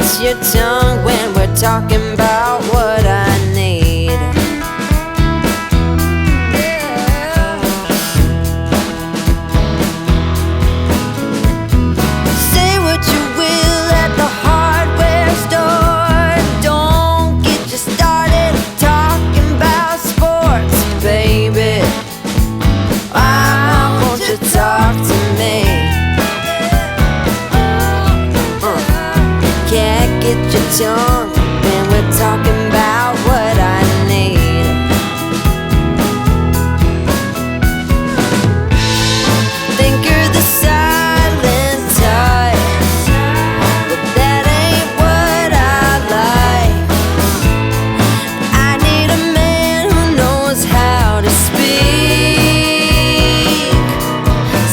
kiss your tongue when we're talking about what I need. Say what you will at the hardware store. Don't get you started talking about sports, baby. Why won't you talk to me? Can't get your tongue when we're talking about what I need. Think you're the silent type, but that ain't what I like. I need a man who knows how to speak,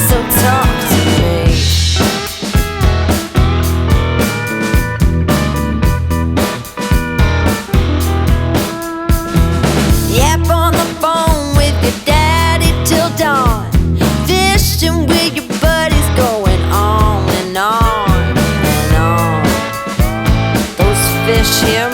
so talk to me. Yap on the phone with your daddy till dawn. Fishing with your buddies, going on and on and on. Those fish here